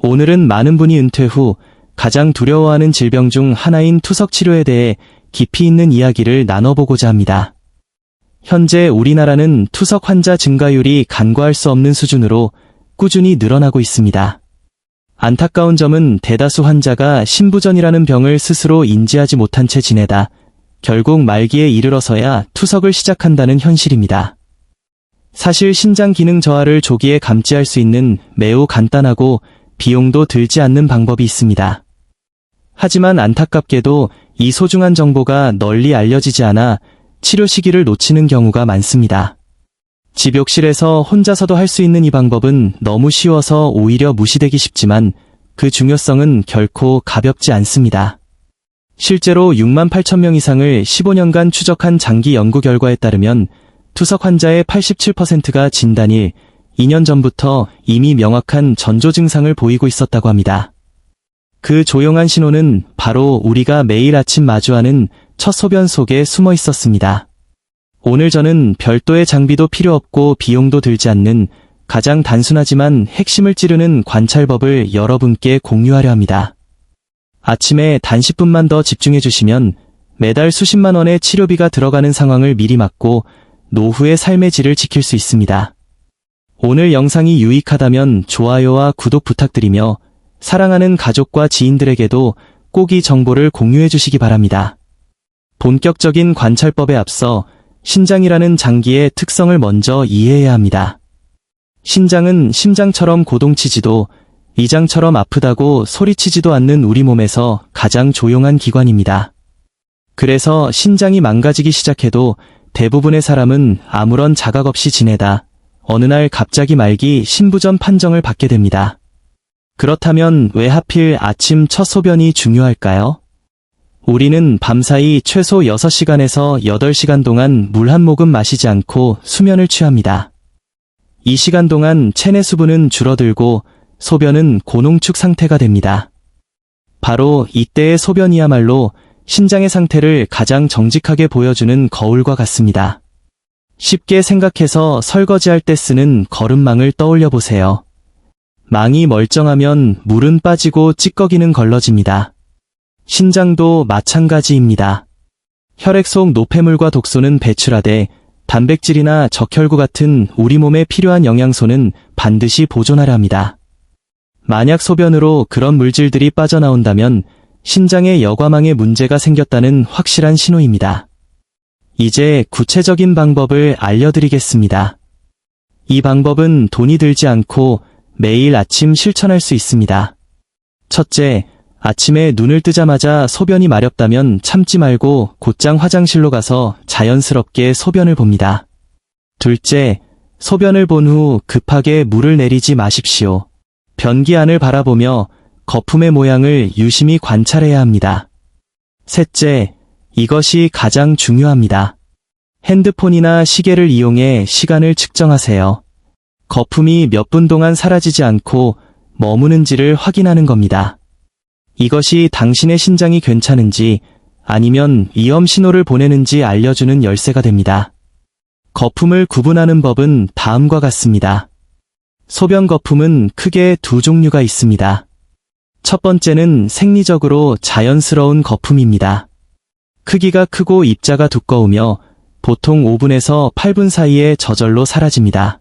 오늘은 많은 분이 은퇴 후 가장 두려워하는 질병 중 하나인 투석 치료에 대해 깊이 있는 이야기를 나눠보고자 합니다. 현재 우리나라는 투석 환자 증가율이 간과할 수 없는 수준으로 꾸준히 늘어나고 있습니다. 안타까운 점은 대다수 환자가 신부전이라는 병을 스스로 인지하지 못한 채 지내다 결국 말기에 이르러서야 투석을 시작한다는 현실입니다. 사실 신장 기능 저하를 조기에 감지할 수 있는 매우 간단하고 비용도 들지 않는 방법이 있습니다. 하지만 안타깝게도 이 소중한 정보가 널리 알려지지 않아 치료 시기를 놓치는 경우가 많습니다. 집욕실에서 혼자서도 할 수 있는 이 방법은 너무 쉬워서 오히려 무시되기 쉽지만 그 중요성은 결코 가볍지 않습니다. 실제로 6만 8천 명 이상을 15년간 추적한 장기 연구 결과에 따르면 투석 환자의 87%가 진단일 2년 전부터 이미 명확한 전조 증상을 보이고 있었다고 합니다. 그 조용한 신호는 바로 우리가 매일 아침 마주하는 첫 소변 속에 숨어 있었습니다. 오늘 저는 별도의 장비도 필요 없고 비용도 들지 않는 가장 단순하지만 핵심을 찌르는 관찰법을 여러분께 공유하려 합니다. 아침에 단 10분만 더 집중해 주시면 매달 수십만 원의 치료비가 들어가는 상황을 미리 막고 노후의 삶의 질을 지킬 수 있습니다. 오늘 영상이 유익하다면 좋아요와 구독 부탁드리며 사랑하는 가족과 지인들에게도 꼭 이 정보를 공유해 주시기 바랍니다. 본격적인 관찰법에 앞서 신장이라는 장기의 특성을 먼저 이해해야 합니다. 신장은 심장처럼 고동치지도 위장처럼 아프다고 소리치지도 않는 우리 몸에서 가장 조용한 기관입니다. 그래서 신장이 망가지기 시작해도 대부분의 사람은 아무런 자각 없이 지내다 어느 날 갑자기 말기 신부전 판정을 받게 됩니다. 그렇다면 왜 하필 아침 첫 소변이 중요할까요? 우리는 밤사이 최소 6시간에서 8시간 동안 물 한 모금 마시지 않고 수면을 취합니다. 이 시간 동안 체내 수분은 줄어들고 소변은 고농축 상태가 됩니다. 바로 이때의 소변이야말로 신장의 상태를 가장 정직하게 보여주는 거울과 같습니다. 쉽게 생각해서 설거지할 때 쓰는 거름망을 떠올려 보세요. 망이 멀쩡하면 물은 빠지고 찌꺼기는 걸러집니다. 신장도 마찬가지입니다. 혈액 속 노폐물과 독소는 배출하되 단백질이나 적혈구 같은 우리 몸에 필요한 영양소는 반드시 보존하려 합니다. 만약 소변으로 그런 물질들이 빠져나온다면 신장의 여과망에 문제가 생겼다는 확실한 신호입니다. 이제 구체적인 방법을 알려드리겠습니다. 이 방법은 돈이 들지 않고 매일 아침 실천할 수 있습니다. 첫째, 아침에 눈을 뜨자마자 소변이 마렵다면 참지 말고 곧장 화장실로 가서 자연스럽게 소변을 봅니다. 둘째, 소변을 본 후 급하게 물을 내리지 마십시오. 변기 안을 바라보며 거품의 모양을 유심히 관찰해야 합니다. 셋째, 이것이 가장 중요합니다. 핸드폰이나 시계를 이용해 시간을 측정하세요. 거품이 몇 분 동안 사라지지 않고 머무는지를 확인하는 겁니다. 이것이 당신의 신장이 괜찮은지 아니면 위험 신호를 보내는지 알려주는 열쇠가 됩니다. 거품을 구분하는 법은 다음과 같습니다. 소변 거품은 크게 두 종류가 있습니다. 첫 번째는 생리적으로 자연스러운 거품입니다. 크기가 크고 입자가 두꺼우며 보통 5분에서 8분 사이에 저절로 사라집니다.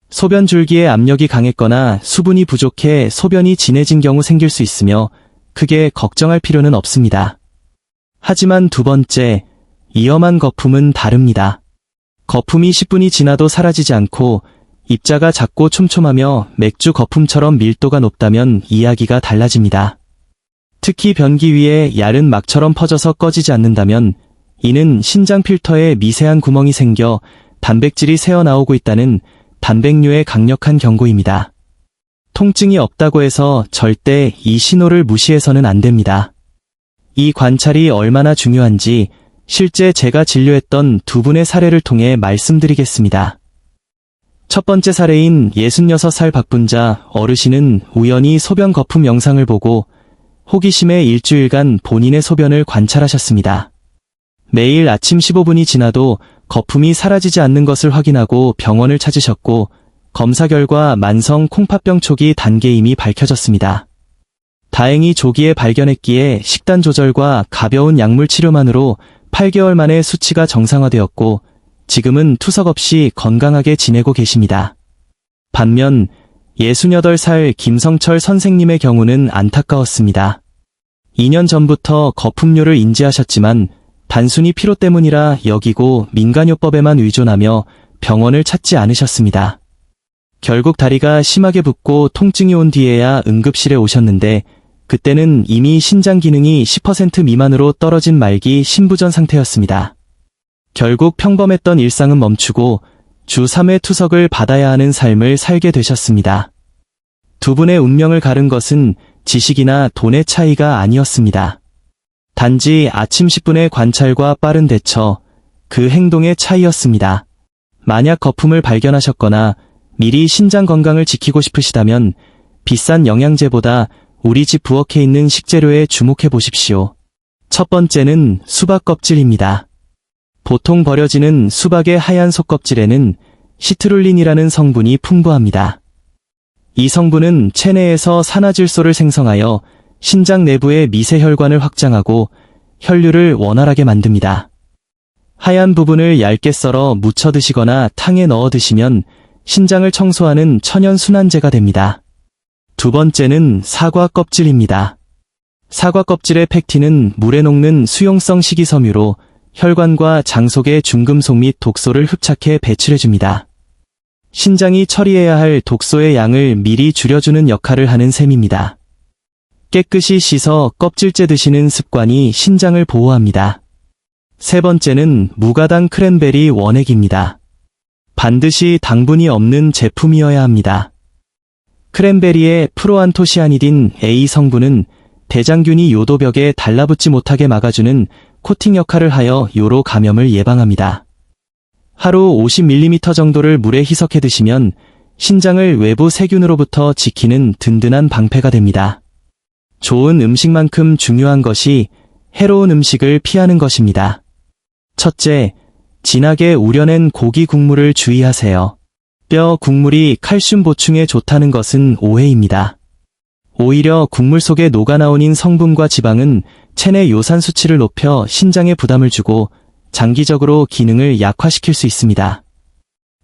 소변 줄기의 압력이 강했거나 수분이 부족해 소변이 진해진 경우 생길 수 있으며 크게 걱정할 필요는 없습니다. 하지만 두 번째, 위험한 거품은 다릅니다. 거품이 10분이 지나도 사라지지 않고 입자가 작고 촘촘하며 맥주 거품처럼 밀도가 높다면 이야기가 달라집니다. 특히 변기 위에 얇은 막처럼 퍼져서 꺼지지 않는다면 이는 신장 필터에 미세한 구멍이 생겨 단백질이 새어나오고 있다는 단백뇨의 강력한 경고입니다. 통증이 없다고 해서 절대 이 신호를 무시해서는 안 됩니다. 이 관찰이 얼마나 중요한지 실제 제가 진료했던 두 분의 사례를 통해 말씀드리겠습니다. 첫 번째 사례인 66살 박분자 어르신은 우연히 소변 거품 영상을 보고 호기심에 일주일간 본인의 소변을 관찰하셨습니다. 매일 아침 15분이 지나도 거품이 사라지지 않는 것을 확인하고 병원을 찾으셨고 검사 결과 만성 콩팥병 초기 단계임이 밝혀졌습니다. 다행히 조기에 발견했기에 식단 조절과 가벼운 약물 치료만으로 8개월 만에 수치가 정상화되었고 지금은 투석 없이 건강하게 지내고 계십니다. 반면 68살 김성철 선생님의 경우는 안타까웠습니다. 2년 전부터 거품료를 인지하셨지만 단순히 피로 때문이라 여기고 민간요법에만 의존하며 병원을 찾지 않으셨습니다. 결국 다리가 심하게 붓고 통증이 온 뒤에야 응급실에 오셨는데 그때는 이미 신장 기능이 10% 미만으로 떨어진 말기 신부전 상태였습니다. 결국 평범했던 일상은 멈추고 주 3회 투석을 받아야 하는 삶을 살게 되셨습니다. 두 분의 운명을 가른 것은 지식이나 돈의 차이가 아니었습니다. 단지 아침 10분의 관찰과 빠른 대처, 그 행동의 차이였습니다. 만약 거품을 발견하셨거나 미리 신장 건강을 지키고 싶으시다면 비싼 영양제보다 우리 집 부엌에 있는 식재료에 주목해 보십시오. 첫 번째는 수박 껍질입니다. 보통 버려지는 수박의 하얀 속껍질에는 시트룰린이라는 성분이 풍부합니다. 이 성분은 체내에서 산화질소를 생성하여 신장 내부의 미세혈관을 확장하고 혈류를 원활하게 만듭니다. 하얀 부분을 얇게 썰어 무쳐 드시거나 탕에 넣어 드시면 신장을 청소하는 천연 순환제가 됩니다. 두 번째는 사과 껍질입니다. 사과 껍질의 팩틴은 물에 녹는 수용성 식이섬유로 혈관과 장 속의 중금속 및 독소를 흡착해 배출해줍니다. 신장이 처리해야 할 독소의 양을 미리 줄여주는 역할을 하는 셈입니다. 깨끗이 씻어 껍질째 드시는 습관이 신장을 보호합니다. 세 번째는 무가당 크랜베리 원액입니다. 반드시 당분이 없는 제품이어야 합니다. 크랜베리의 프로안토시아니딘 A 성분은 대장균이 요도벽에 달라붙지 못하게 막아주는 코팅 역할을 하여 요로 감염을 예방합니다. 하루 50ml 정도를 물에 희석해 드시면 신장을 외부 세균으로부터 지키는 든든한 방패가 됩니다. 좋은 음식만큼 중요한 것이 해로운 음식을 피하는 것입니다. 첫째, 진하게 우려낸 고기 국물을 주의하세요. 뼈 국물이 칼슘 보충에 좋다는 것은 오해입니다. 오히려 국물 속에 녹아나오는 성분과 지방은 체내 요산 수치를 높여 신장에 부담을 주고 장기적으로 기능을 약화시킬 수 있습니다.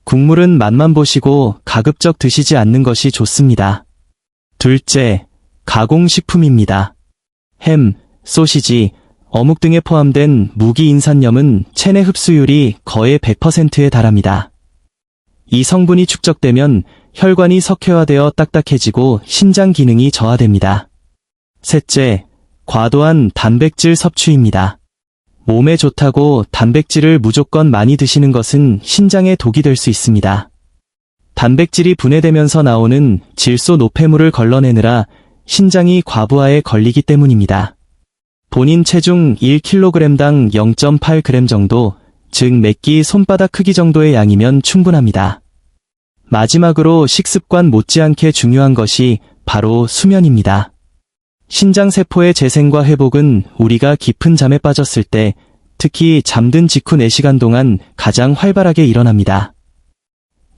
국물은 맛만 보시고 가급적 드시지 않는 것이 좋습니다. 둘째, 가공식품입니다. 햄, 소시지, 어묵 등에 포함된 무기인산염은 체내 흡수율이 거의 100%에 달합니다. 이 성분이 축적되면 혈관이 석회화되어 딱딱해지고 신장 기능이 저하됩니다. 셋째, 과도한 단백질 섭취입니다. 몸에 좋다고 단백질을 무조건 많이 드시는 것은 신장에 독이 될 수 있습니다. 단백질이 분해되면서 나오는 질소 노폐물을 걸러내느라 신장이 과부하에 걸리기 때문입니다. 본인 체중 1kg당 0.8g 정도, 즉 매끼 손바닥 크기 정도의 양이면 충분합니다. 마지막으로 식습관 못지않게 중요한 것이 바로 수면입니다. 신장세포의 재생과 회복은 우리가 깊은 잠에 빠졌을 때, 특히 잠든 직후 4시간 동안 가장 활발하게 일어납니다.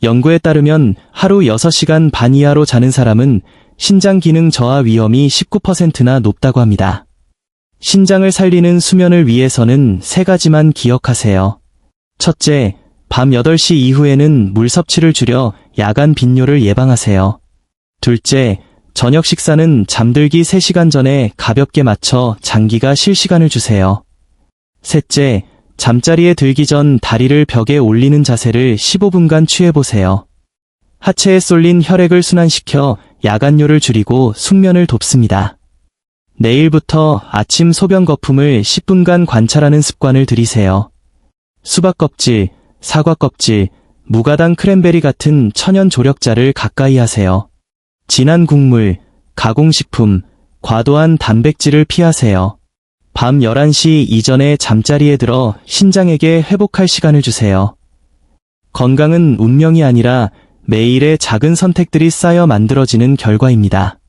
연구에 따르면 하루 6시간 반 이하로 자는 사람은 신장 기능 저하 위험이 19%나 높다고 합니다. 신장을 살리는 수면을 위해서는 3가지만 기억하세요. 첫째, 밤 8시 이후에는 물 섭취를 줄여 야간 빈뇨를 예방하세요. 둘째, 저녁 식사는 잠들기 3시간 전에 가볍게 맞춰 장기가 쉴 시간을 주세요. 셋째, 잠자리에 들기 전 다리를 벽에 올리는 자세를 15분간 취해보세요. 하체에 쏠린 혈액을 순환시켜 야간뇨를 줄이고 숙면을 돕습니다. 내일부터 아침 소변 거품을 10분간 관찰하는 습관을 들이세요. 수박 껍질, 사과 껍질, 무가당 크랜베리 같은 천연 조력자를 가까이 하세요. 진한 국물, 가공식품, 과도한 단백질을 피하세요. 밤 11시 이전에 잠자리에 들어 신장에게 회복할 시간을 주세요. 건강은 운명이 아니라 매일의 작은 선택들이 쌓여 만들어지는 결과입니다.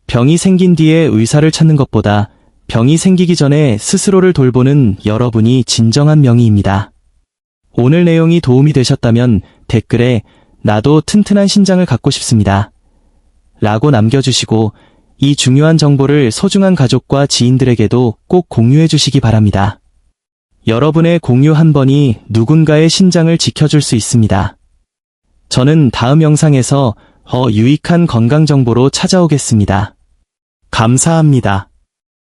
병이 생긴 뒤에 의사를 찾는 것보다 병이 생기기 전에 스스로를 돌보는 여러분이 진정한 명의입니다. 오늘 내용이 도움이 되셨다면 댓글에 나도 튼튼한 신장을 갖고 싶습니다. 라고 남겨주시고 이 중요한 정보를 소중한 가족과 지인들에게도 꼭 공유해 주시기 바랍니다. 여러분의 공유 한 번이 누군가의 신장을 지켜줄 수 있습니다. 저는 다음 영상에서 더 유익한 건강 정보로 찾아오겠습니다. 감사합니다.